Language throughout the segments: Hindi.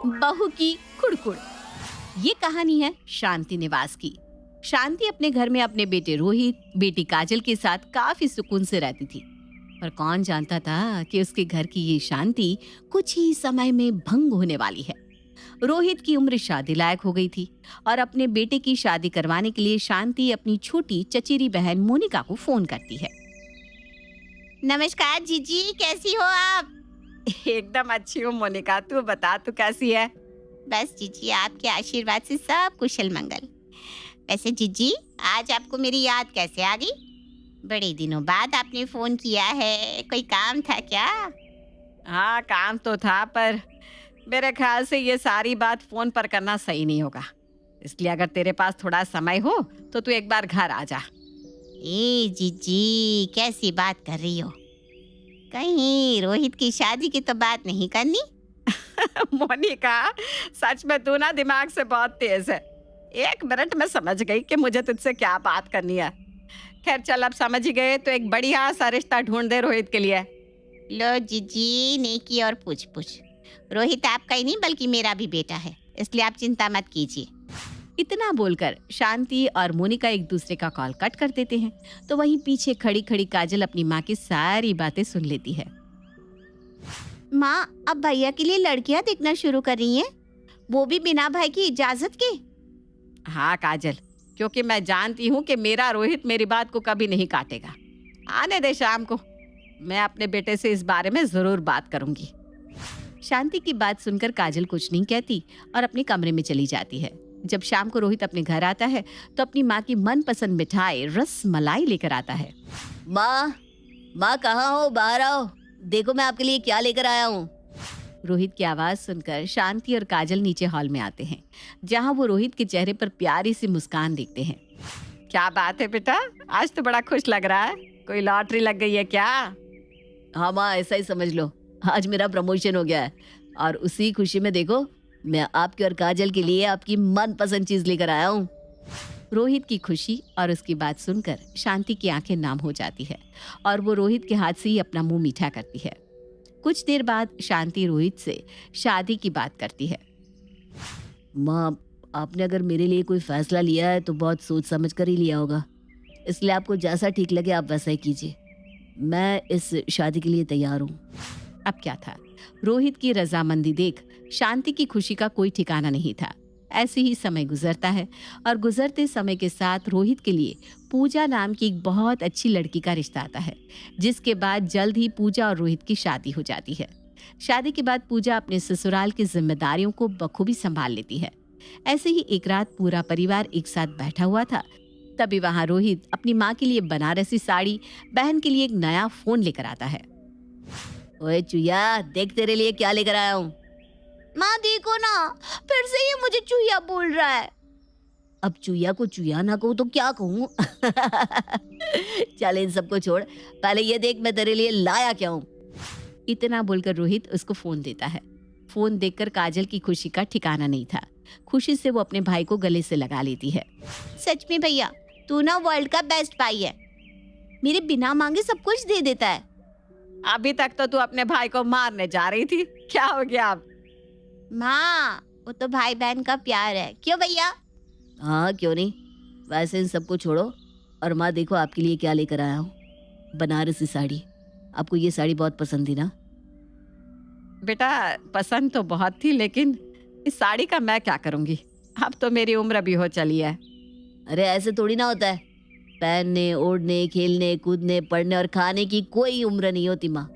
बहू की कुड़कुड़। ये कहानी है शांति निवास की। शांति अपने घर में अपने बेटे रोहित, बेटी काजल के साथ काफी सुकून से रहती थी। पर कौन जानता था कि उसके घर की ये शांति कुछ ही समय में भंग होने वाली है। रोहित की उम्र शादी लायक हो गई थी और अपने बेटे की शादी करवाने के लिए शांति अपनी छोटी चचेरी बहन मोनिका को फोन करती है। नमस्कार जीजी, कैसी हो आप? एकदम अच्छी हूँ मोनिका, तू बता तू कैसी है? बस जीजी, आपके आशीर्वाद से सब कुशल मंगल। वैसे जीजी, आज आपको मेरी याद कैसे आ गई? बड़े दिनों बाद आपने फोन किया है, कोई काम था क्या? हाँ, काम तो था, पर मेरे ख्याल से ये सारी बात फोन पर करना सही नहीं होगा। इसलिए अगर तेरे पास थोड़ा समय हो तो तू एक बार घर आ जा। ए जीजी, कैसी बात कर रही हो? कहीं रोहित की शादी की तो बात नहीं करनी? मोनिका, सच में तू ना दिमाग से बहुत तेज है। 1 मिनट में समझ गई कि मुझे तुझसे क्या बात करनी है। खैर चल, अब समझ ही गए तो एक बढ़िया सा रिश्ता ढूंढ दे रोहित के लिए। लो जीजी, नेकी और पूछ पूछ। रोहित आपका ही नहीं बल्कि मेरा भी बेटा है, इसलिए आप चिंता मत कीजिए। इतना बोलकर शांति और मोनिका एक दूसरे का कॉल कट कर देते हैं। तो वहीं पीछे खड़ी खड़ी काजल अपनी माँ की सारी बातें सुन लेती है। माँ, अब भैया के लिए लड़कियां देखना शुरू कर रही हैं, वो भी बिना भाई की इजाजत के। हाँ काजल, क्योंकि मैं जानती हूँ कि मेरा रोहित मेरी बात को कभी नहीं काटेगा। आने दे शाम को, मैं अपने बेटे से इस बारे में जरूर बात करूंगी। शांति की बात सुनकर काजल कुछ नहीं कहती और अपने कमरे में चली जाती है। जब शाम को रोहित अपने घर आता है तो अपनी माँ की मनपसंद मिठाई रस मलाई लेकर आता है। माँ कहाँ हो? बाहर आओ, देखो मैं आपके लिए क्या लेकर आया हूँ। रोहित की आवाज सुनकर शांति और काजल नीचे हॉल में आते हैं, जहाँ वो रोहित के चेहरे पर प्यारी सी मुस्कान देखते हैं। क्या बात है बेटा, आज तो बड़ा खुश लग रहा है, कोई लॉटरी लग गई है क्या? हाँ माँ, ऐसा ही समझ लो, आज मेरा प्रमोशन हो गया है और उसी खुशी में देखो मैं आपके और काजल के लिए आपकी मनपसंद चीज लेकर आया हूँ। रोहित की खुशी और उसकी बात सुनकर शांति की आंखें नाम हो जाती है और वो रोहित के हाथ से ही अपना मुंह मीठा करती है। कुछ देर बाद शांति रोहित से शादी की बात करती है। माँ, आपने अगर मेरे लिए कोई फैसला लिया है तो बहुत सोच समझ कर ही लिया होगा, इसलिए आपको जैसा ठीक लगे आप वैसा ही कीजिए। मैं इस शादी के लिए तैयार हूँ। अब क्या था, रोहित की रजामंदी देख शांति की खुशी का कोई ठिकाना नहीं था। ऐसे ही समय गुजरता है और गुजरते समय के साथ रोहित के लिए पूजा नाम की एक बहुत अच्छी लड़की का रिश्ता आता है, जिसके बाद जल्द ही पूजा और रोहित की शादी हो जाती है। शादी के बाद पूजा अपने ससुराल की जिम्मेदारियों को बखूबी संभाल लेती है। ऐसे ही एक रात पूरा परिवार एक साथ बैठा हुआ था, तभी वहाँ रोहित अपनी माँ के लिए बनारसी साड़ी, बहन के लिए एक नया फोन लेकर आता है। ओए चुया, देख तेरे लिए क्या लेकर आया हूँ। माँ देखो ना, फिर से ये मुझे चूहिया बोल रहा है। अब चूहिया को चूहिया ना कहूँ तो क्या कहूँ? चल इन सबको छोड़, पहले ये देख मैं तेरे लिए लाया क्या हूँ। इतना बोलकर रोहित उसको फोन देता है। फोन देखकर काजल की खुशी का ठिकाना नहीं था। खुशी से वो अपने भाई को गले से लगा लेती है। सच में भैया, तू ना वर्ल्ड का बेस्ट भाई है, मेरे बिना मांगे सब कुछ दे देता है। अभी तक तो तू अपने भाई को मारने जा रही थी, क्या हो गया अब? माँ, वो तो भाई बहन का प्यार है, क्यों भैया? हाँ क्यों नहीं, वैसे इन सबको छोड़ो और माँ देखो आपके लिए क्या लेकर आया हूँ, बनारसी साड़ी। आपको ये साड़ी बहुत पसंद थी ना? बेटा पसंद तो बहुत थी, लेकिन इस साड़ी का मैं क्या करूँगी, अब तो मेरी उम्र भी हो चली है। अरे ऐसे थोड़ी ना होता है, पहनने, ओढ़ने, खेलने, कूदने, पढ़ने और खाने की कोई उम्र नहीं होती माँ।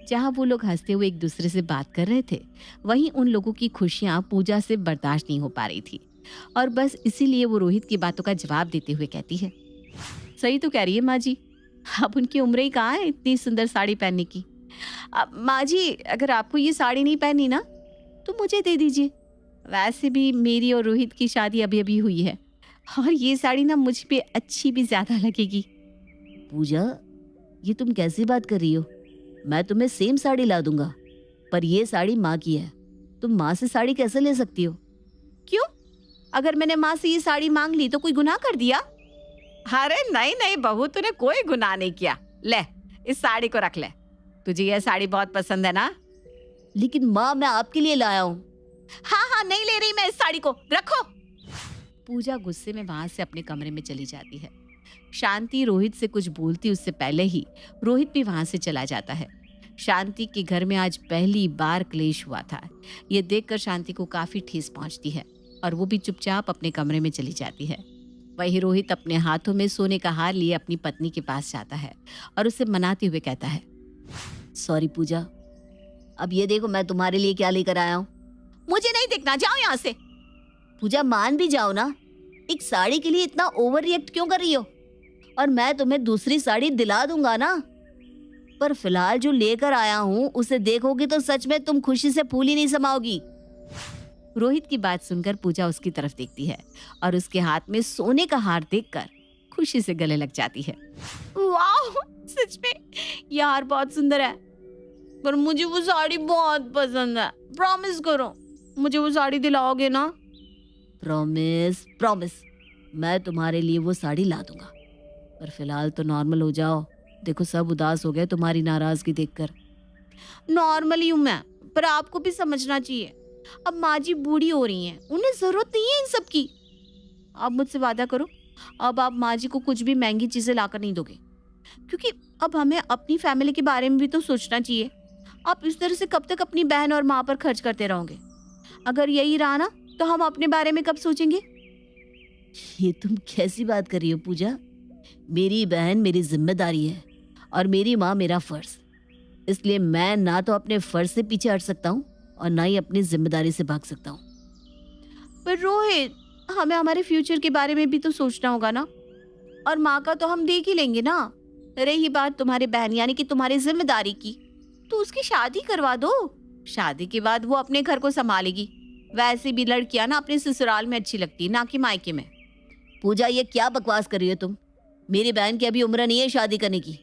जहाँ वो लोग हंसते हुए एक दूसरे से बात कर रहे थे, वहीं उन लोगों की खुशियाँ पूजा से बर्दाश्त नहीं हो पा रही थी और बस इसीलिए वो रोहित की बातों का जवाब देते हुए कहती है। सही तो कह रही है माँ जी, अब उनकी उम्र ही कहाँ है इतनी सुंदर साड़ी पहनने की। अब माँ जी, अगर आपको ये साड़ी नहीं पहनी ना तो मुझे दे दीजिए। वैसे भी मेरी और रोहित की शादी अभी अभी हुई है और ये साड़ी ना मुझ पे अच्छी भी ज्यादा लगेगी। पूजा, ये तुम कैसी बात कर रही हो? मैं तुम्हें सेम साड़ी ला दूंगा, पर ये साड़ी माँ की है, तुम माँ से साड़ी कैसे ले सकती हो? क्यों? अगर मैंने माँ से ये साड़ी मांग ली तो कोई गुनाह कर दिया? अरे नहीं नहीं बहू, तूने कोई गुनाह नहीं किया। ले इस साड़ी को रख ले, तुझे ये साड़ी बहुत पसंद है ना? लेकिन माँ, मैं आपके लिए लाया हूँ। हाँ हाँ, नहीं ले रही मैं इस साड़ी को, रखो। पूजा गुस्से में वहां से अपने कमरे में चली जाती है। शांति रोहित से कुछ बोलती उससे पहले ही रोहित भी वहां से चला जाता है। शांति के घर में आज पहली बार क्लेश हुआ था। ये देखकर शांति को काफी ठेस पहुंचती है और वो भी चुपचाप अपने कमरे में चली जाती है। वही रोहित अपने हाथों में सोने का हार लिए अपनी पत्नी के पास जाता है और उसे मनाते हुए कहता है, सॉरी पूजा, अब ये देखो मैं तुम्हारे लिए क्या लेकर आया हूँ। मुझे नहीं देखना, जाओ यहाँ से। पूजा मान भी जाओ ना, एक साड़ी के लिए इतना ओवर रिएक्ट क्यों कर रही हो? और मैं तुम्हें दूसरी साड़ी दिला दूंगा ना, पर फिलहाल जो लेकर आया हूँ उसे देखोगी तो सच में तुम खुशी से फूल ही नहीं समाओगी। रोहित की बात सुनकर पूजा उसकी तरफ देखती है और उसके हाथ में सोने का हार देखकर खुशी से गले लग जाती है। वाह, सच में ये हार बहुत सुंदर है, पर मुझे वो साड़ी बहुत पसंद है। प्रॉमिस करो मुझे वो साड़ी दिलाओगे ना? प्रॉमिस प्रॉमिस, मैं तुम्हारे लिए वो साड़ी ला दूंगा, पर फिलहाल तो नॉर्मल हो जाओ। देखो सब उदास हो गए तुम्हारी नाराजगी देखकर। नॉर्मल ही हूँ मैं, पर आपको भी समझना चाहिए, अब माँ जी बूढ़ी हो रही हैं, उन्हें जरूरत नहीं है इन सब की। आप मुझसे वादा करो, अब आप माँ जी को कुछ भी महंगी चीजें लाकर नहीं दोगे, क्योंकि अब हमें अपनी फैमिली के बारे में भी तो सोचना चाहिए। आप इस तरह से कब तक अपनी बहन और माँ पर खर्च करते रहोगे? अगर यही रहा ना तो हम अपने बारे में कब सोचेंगे? ये तुम कैसी बात कर रही हो पूजा? मेरी बहन मेरी जिम्मेदारी है और मेरी माँ मेरा फर्ज, इसलिए मैं ना तो अपने फर्ज से पीछे हट सकता हूँ और ना ही अपनी जिम्मेदारी से भाग सकता हूँ। पर रोहित, हमें हमारे फ्यूचर के बारे में भी तो सोचना होगा ना, और माँ का तो हम देख ही लेंगे ना। रही बात तुम्हारे बहन यानी कि तुम्हारी जिम्मेदारी की, तो उसकी शादी करवा दो। शादी के बाद वो अपने घर को संभालेगी। वैसे भी लड़कियां ना अपने ससुराल में अच्छी लगती है, ना कि मायके में। पूजा ये क्या बकवास कर रही हो तुम? मेरी बहन की अभी उम्र नहीं है शादी करने की।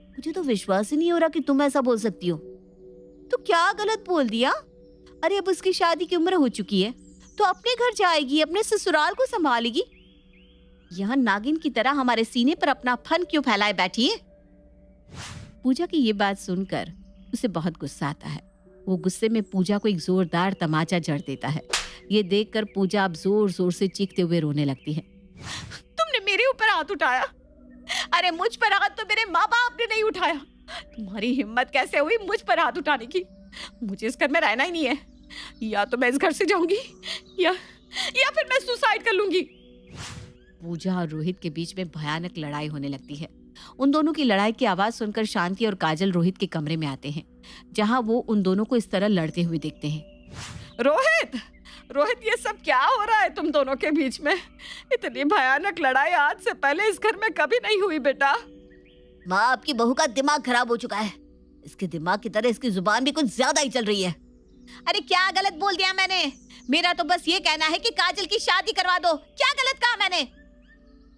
मुझे तो विश्वास ही नहीं हो रहा कि तुम ऐसा बोल सकती हो। तो क्या गलत बोल दिया? अरे अब उसकी शादी की उम्र हो चुकी है तो अपने घर जाएगी, अपने ससुराल को संभालेगी। यहाँ नागिन की तरह हमारे सीने पर अपना फन क्यों फैलाए बैठी है? पूजा की ये बात सुनकर उसे बहुत गुस्सा आता है। वो गुस्से में पूजा को एक जोरदार तमाचा जड़ देता है। ये देखकर पूजा अब जोर जोर से चीखते हुए रोने लगती है। तुमने मेरे ऊपर हाथ उठाया? अरे मुझ पर हाथ तो मेरे माँ बाप ने नहीं उठाया। तुम्हारी हिम्मत कैसे हुई मुझ पर हाथ उठाने की? मुझे इस घर में रहना ही नहीं है। या तो मैं इस घर से जाऊंगी या फिर मैं सुसाइड कर लूंगी। पूजा और रोहित के बीच में भयानक लड़ाई होने लगती है। उन दोनों की लड़ाई की आवाज सुनकर शांति और काजल रोहित के कमरे में आते हैं, जहां वो उन दोनों को इस तरह लड़ते हुए देखते हैं। रोहित, ये सब क्या हो रहा है तुम दोनों के बीच में? इतनी भयानक लड़ाई आज से पहले इस घर में कभी नहीं हुई बेटा। माँ, आपकी बहू का दिमाग खराब हो चुका है। इसके दिमाग की तरह इसकी जुबान भी कुछ ज्यादा ही चल रही है। अरे क्या गलत बोल दिया मैंने? मेरा तो बस ये कहना है कि काजल की शादी करवा दो। क्या गलत कहा मैंने?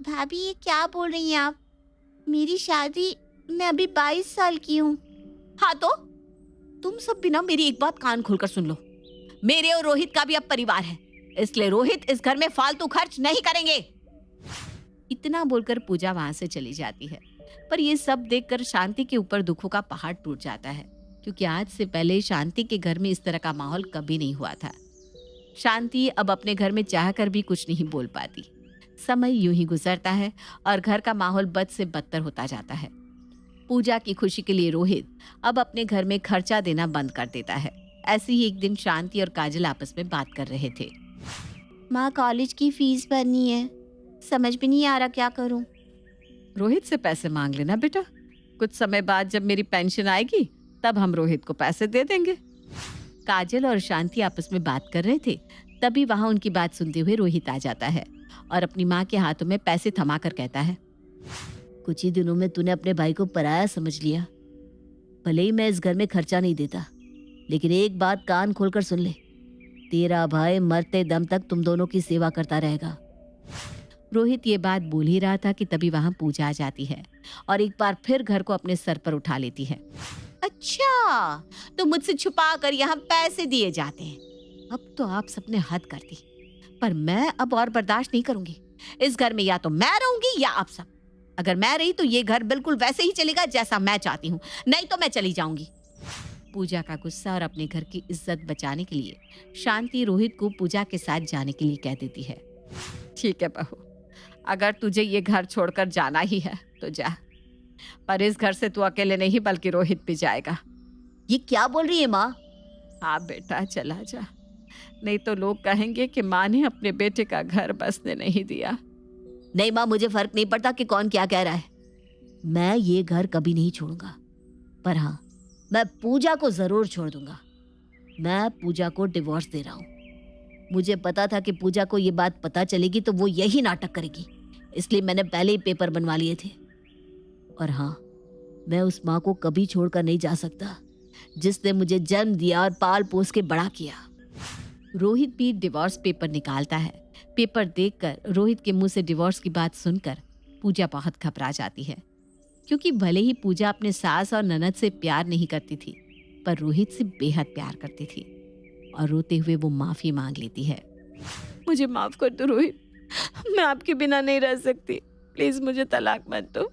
भाभी ये क्या बोल रही हैं आप? मेरी शादी, मैं अभी 22 साल की हूँ। हाँ तो तुम सब भी ना मेरी एक बात कान खोलकर सुन लो। मेरे और रोहित का भी अब परिवार है, इसलिए रोहित इस घर में फालतू खर्च नहीं करेंगे। इतना बोलकर पूजा वहां से चली जाती है। पर ये सब देखकर शांति के ऊपर दुखों का पहाड़ टूट जाता है, क्योंकि आज से पहले शांति के घर में इस तरह का माहौल कभी नहीं हुआ था। शांति अब अपने घर में चाहकर भी कुछ नहीं बोल पाती। समय यूं ही गुजरता है और घर का माहौल बद से बदतर होता जाता है। पूजा की खुशी के लिए रोहित अब अपने घर में खर्चा देना बंद कर देता है। ऐसे ही एक दिन शांति और काजल आपस में बात कर रहे थे। माँ, कॉलेज की फीस भरनी है, समझ भी नहीं आ रहा क्या करूं। रोहित से पैसे मांग लेना बेटा, कुछ समय बाद जब मेरी पेंशन आएगी तब हम रोहित को पैसे दे देंगे। काजल और शांति आपस में बात कर रहे थे, तभी वहां उनकी बात सुनते हुए रोहित आ जाता है और अपनी माँ के हाथों में पैसे थमा कर कहता है, कुछ ही दिनों में तूने अपने भाई को पराया समझ लिया। भले ही मैं इस घर में खर्चा नहीं देता, लेकिन एक बात कान खोलकर सुन ले, तेरा भाई मरते दम तक तुम दोनों की सेवा करता रहेगा। रोहित ये बात बोल ही रहा था कि तभी वहां पूजा आ जाती है और एक बार फिर घर को अपने सर पर उठा लेती है। अच्छा, तो मुझसे छुपा कर यहाँ पैसे दिए जाते हैं। अब तो आप सबने हद कर दी, पर मैं अब और बर्दाश्त नहीं करूंगी। इस घर में या तो मैं रहूंगी या आप सब। अगर मैं रही तो ये घर बिल्कुल वैसे ही चलेगा जैसा मैं चाहती हूँ, नहीं तो मैं चली जाऊंगी। पूजा का गुस्सा और अपने घर की इज्जत बचाने के लिए शांति रोहित को पूजा के साथ जाने के लिए कह देती है। ठीक है बहू, अगर तुझे ये घर छोड़कर जाना ही है तो जा, पर इस घर से तू अकेले नहीं बल्कि रोहित भी जाएगा। ये क्या बोल रही है माँ? हाँ बेटा, चला जा, नहीं तो लोग कहेंगे कि माँ ने अपने बेटे का घर बसने नहीं दिया। नहीं माँ, मुझे फर्क नहीं पड़ता कि कौन क्या कह रहा है। मैं ये घर कभी नहीं छोड़ूंगा, पर हाँ, मैं पूजा को जरूर छोड़ दूंगा। मैं पूजा को डिवोर्स दे रहा हूँ। मुझे पता था कि पूजा को ये बात पता चलेगी तो वो यही नाटक करेगी, इसलिए मैंने पहले ही पेपर बनवा लिए थे। और हाँ, मैं उस माँ को कभी छोड़कर नहीं जा सकता जिसने मुझे जन्म दिया और पाल पोस के बड़ा किया। रोहित भी डिवोर्स पेपर निकालता है। पेपर देखकर रोहित के मुंह से डिवोर्स की बात सुनकर पूजा बहुत घबरा जाती है, क्योंकि भले ही पूजा अपने सास और ननद से प्यार नहीं करती थी, पर रोहित से बेहद प्यार करती थी और रोते हुए वो माफी मांग लेती है। मुझे माफ कर दो रोहित, मैं आपके बिना नहीं रह सकती, प्लीज मुझे तलाक मत दो।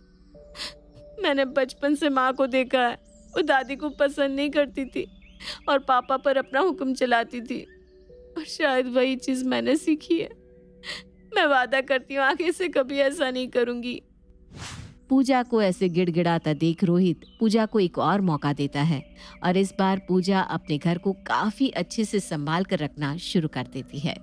मैंने बचपन से माँ को देखा है, वो दादी को पसंद नहीं करती थी और पापा पर अपना हुक्म चलाती थी, और शायद वही चीज मैंने सीखी है। मैं वादा करती हूँ आगे से कभी ऐसा नहीं करूंगी। पूजा को ऐसे गिड़गिड़ाता देख रोहित पूजा को एक और मौका देता है और इस बार पूजा अपने घर को काफी अच्छे से संभाल कर रखना शुरू कर देती है।